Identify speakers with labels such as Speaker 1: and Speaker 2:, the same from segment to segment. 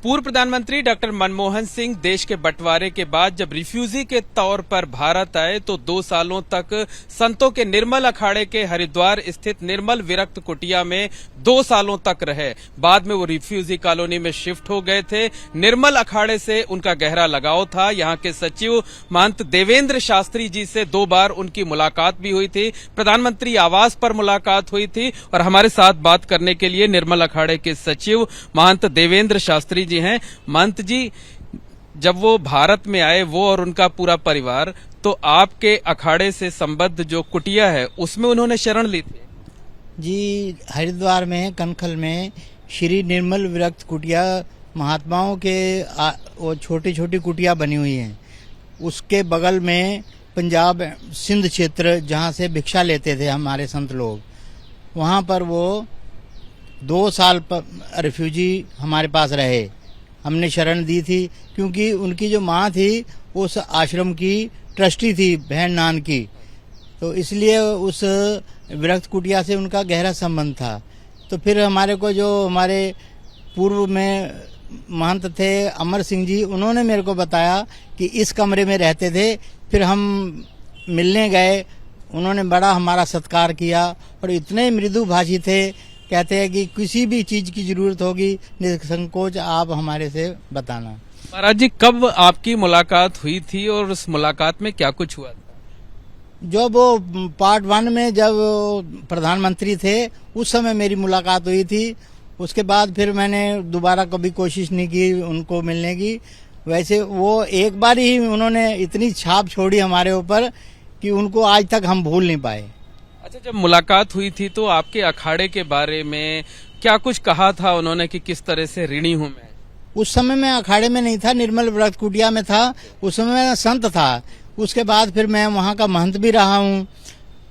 Speaker 1: पूर्व प्रधानमंत्री डॉक्टर मनमोहन सिंह देश के बंटवारे के बाद जब रिफ्यूजी के तौर पर भारत आए तो 2 सालों तक संतों के निर्मल अखाड़े के हरिद्वार स्थित निर्मल विरक्त कुटिया में 2 सालों तक रहे। बाद में वो रिफ्यूजी कॉलोनी में शिफ्ट हो गए थे। निर्मल अखाड़े से उनका गहरा लगाव था। यहाँ के सचिव महंत देवेंद्र शास्त्री जी से 2 बार उनकी मुलाकात भी हुई थी। प्रधानमंत्री आवास पर मुलाकात हुई थी। और हमारे साथ बात करने के लिए निर्मल अखाड़े के सचिव महंत देवेंद्र शास्त्री जी हैं। महंत जी, जब वो भारत में आए, वो और उनका पूरा परिवार, तो आपके अखाड़े से संबद्ध जो कुटिया है उसमें उन्होंने शरण ली थी?
Speaker 2: जी, हरिद्वार में कनखल में श्री निर्मल विरक्त कुटिया, महात्माओं के वो छोटी छोटी कुटिया बनी हुई हैं। उसके बगल में पंजाब सिंध क्षेत्र, जहाँ से भिक्षा लेते थे हमारे संत लोग, वहाँ पर वो 2 साल रिफ्यूजी हमारे पास रहे। हमने शरण दी थी क्योंकि उनकी जो माँ थी उस आश्रम की ट्रस्टी थी, बहन नान की, तो इसलिए उस विरक्त कुटिया से उनका गहरा संबंध था। तो फिर हमारे को जो हमारे पूर्व में महंत थे अमर सिंह जी, उन्होंने मेरे को बताया कि इस कमरे में रहते थे। फिर हम मिलने गए, उन्होंने बड़ा हमारा सत्कार किया और इतने मृदु भाषी थे, कहते हैं कि किसी भी चीज की जरूरत होगी निसंकोच आप हमारे से बताना।
Speaker 1: महाराज जी, कब आपकी मुलाकात हुई थी और उस मुलाकात में क्या कुछ हुआ था?
Speaker 2: जब वो पार्ट 1 में जब प्रधानमंत्री थे उस समय मेरी मुलाकात हुई थी। उसके बाद फिर मैंने दोबारा कभी कोशिश नहीं की उनको मिलने की। वैसे वो एक बार ही उन्होंने इतनी छाप छोड़ी हमारे ऊपर कि उनको आज तक हम भूल नहीं पाए।
Speaker 1: अच्छा, जब मुलाकात हुई थी तो आपके अखाड़े के बारे में क्या कुछ कहा था उन्होंने कि किस तरह से ऋणी हूं मैं?
Speaker 2: उस समय मैं अखाड़े में नहीं था, निर्मल विरक्त कुटिया में था। उस समय मैं संत था। उसके बाद फिर मैं वहाँ का महंत भी रहा हूँ।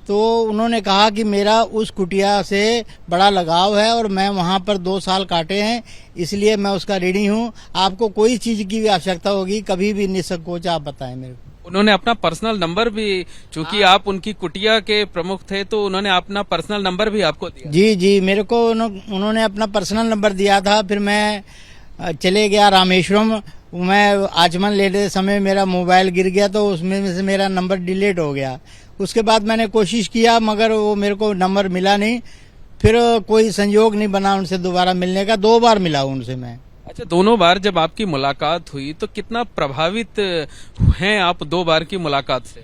Speaker 2: तो उन्होंने कहा कि मेरा उस कुटिया से बड़ा लगाव है और मैं वहाँ पर 2 साल काटे हैं, इसलिए मैं उसका ऋणी हूँ। आपको कोई चीज की भी आवश्यकता होगी कभी भी निसंकोच आप बताएं मेरे को।
Speaker 1: उन्होंने अपना पर्सनल नंबर भी, चूंकि आप उनकी कुटिया के प्रमुख थे, तो उन्होंने अपना पर्सनल नंबर भी आपको दिया?
Speaker 2: जी, मेरे को उन्होंने अपना पर्सनल नंबर दिया था। फिर मैं चले गया रामेश्वरम। मैं आचमन लेते समय मेरा मोबाइल गिर गया, तो उसमें से मेरा नंबर डिलीट हो गया। उसके बाद मैंने कोशिश किया मगर वो मेरे को नंबर मिला नहीं। फिर कोई संयोग नहीं बना उनसे दोबारा मिलने का। 2 बार मिला उनसे मैं।
Speaker 1: अच्छा, दोनों बार जब आपकी मुलाकात हुई तो कितना प्रभावित हैं आप 2 बार की मुलाकात से?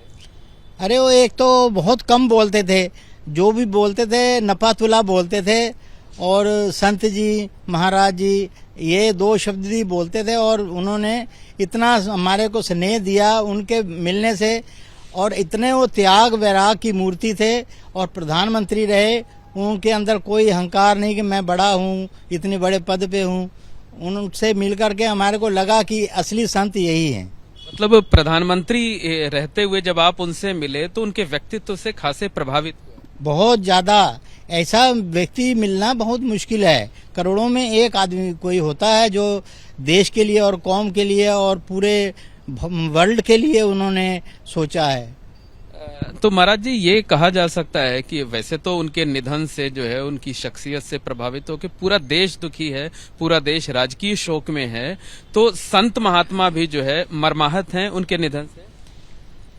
Speaker 2: अरे वो एक तो बहुत कम बोलते थे, जो भी बोलते थे नफातुला बोलते थे, और संत जी महाराज जी ये 2 शब्द ही बोलते थे। और उन्होंने इतना हमारे को स्नेह दिया उनके मिलने से, और इतने वो त्याग वैराग की मूर्ति थे और प्रधानमंत्री रहे। उनके अंदर कोई अहंकार नहीं कि मैं बड़ा हूँ, इतने बड़े पद पे हूँ। उनसे मिलकर के हमारे को लगा कि असली संत यही हैं।
Speaker 1: मतलब प्रधानमंत्री रहते हुए जब आप उनसे मिले तो उनके व्यक्तित्व से खासे प्रभावित हुए?
Speaker 2: बहुत ज्यादा। ऐसा व्यक्ति मिलना बहुत मुश्किल है। करोड़ों में एक आदमी कोई होता है जो देश के लिए और कौम के लिए और पूरे वर्ल्ड के लिए उन्होंने सोचा है।
Speaker 1: तो महाराज जी, ये कहा जा सकता है कि वैसे तो उनके निधन से जो है उनकी शख्सियत से प्रभावित होकर पूरा देश दुखी है, पूरा देश राजकीय शोक में है, तो संत महात्मा भी जो है मर्माहत हैं उनके निधन से?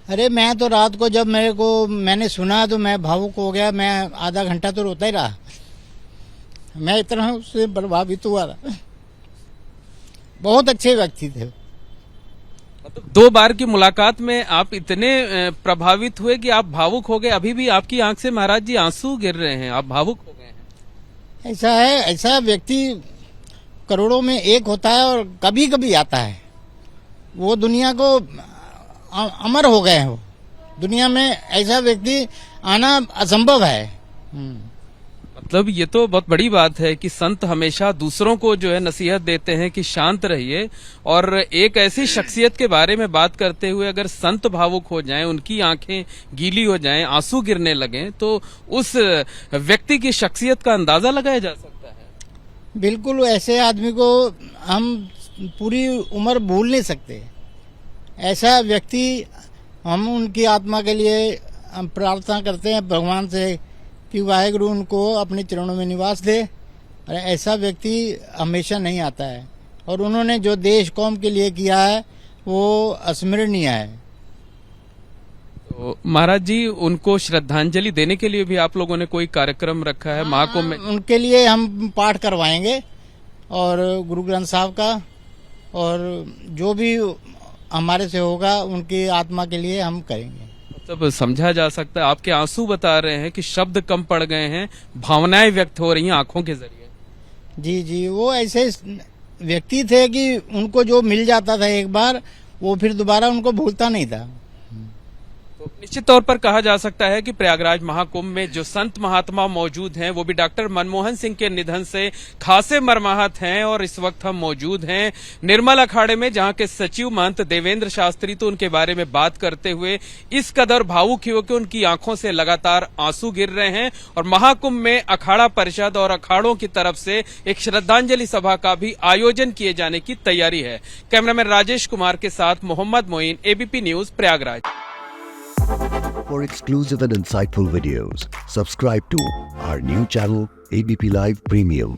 Speaker 2: अरे मैं तो रात को जब मैंने सुना तो मैं भावुक हो गया। मैं आधा घंटा तो रोता ही रहा। मैं इतना उससे प्रभावित हुआ। बहुत अच्छे व्यक्ति थे।
Speaker 1: 2 बार की मुलाकात में आप इतने प्रभावित हुए कि आप भावुक हो गए। अभी भी आपकी आंख से महाराज जी आंसू गिर रहे हैं, आप भावुक हो गए हैं।
Speaker 2: ऐसा है, ऐसा व्यक्ति करोड़ों में एक होता है और कभी कभी आता है। वो दुनिया को अमर हो गए हैं। वो दुनिया में ऐसा व्यक्ति आना असंभव है।
Speaker 1: मतलब ये तो बहुत बड़ी बात है कि संत हमेशा दूसरों को जो है नसीहत देते हैं कि शांत रहिए, और एक ऐसी शख्सियत के बारे में बात करते हुए अगर संत भावुक हो जाएं, उनकी आंखें गीली हो जाएं, आंसू गिरने लगें, तो उस व्यक्ति की शख्सियत का अंदाजा लगाया जा सकता है।
Speaker 2: बिल्कुल, ऐसे आदमी को हम पूरी उम्र भूल नहीं सकते। ऐसा व्यक्ति, हम उनकी आत्मा के लिए हम प्रार्थना करते हैं भगवान से कि वाहेगुरु उनको अपने चरणों में निवास दे। और ऐसा व्यक्ति हमेशा नहीं आता है। और उन्होंने जो देश कौम के लिए किया है वो अस्मरणीय है।
Speaker 1: तो महाराज जी, उनको श्रद्धांजलि देने के लिए भी आप लोगों ने कोई कार्यक्रम रखा है महाकुंभ में?
Speaker 2: उनके लिए हम पाठ करवाएंगे और गुरु ग्रंथ साहब का, और जो भी हमारे से होगा उनकी आत्मा के लिए हम करेंगे।
Speaker 1: मतलब समझा जा सकता है, आपके आंसू बता रहे हैं कि शब्द कम पड़ गए हैं, भावनाएं व्यक्त हो रही हैं आंखों के जरिए।
Speaker 2: जी जी, वो ऐसे व्यक्ति थे कि उनको जो मिल जाता था एक बार, वो फिर दोबारा उनको भूलता नहीं था।
Speaker 1: तो निश्चित तौर पर कहा जा सकता है कि प्रयागराज महाकुंभ में जो संत महात्मा मौजूद हैं वो भी डॉक्टर मनमोहन सिंह के निधन से खासे मर्माहत हैं। और इस वक्त हम मौजूद हैं निर्मल अखाड़े में, जहां के सचिव महंत देवेंद्र शास्त्री तो उनके बारे में बात करते हुए इस कदर भावुक हो कि उनकी आंखों से लगातार आंसू गिर रहे हैं। और महाकुंभ में अखाड़ा परिषद और अखाड़ों की तरफ से एक श्रद्धांजलि सभा का भी आयोजन किए जाने की तैयारी है। कैमरामैन राजेश कुमार के साथ Mohammad Moin, ABP News, Prayagraj.
Speaker 3: For exclusive and insightful videos, subscribe to our new channel ABP Live Premium.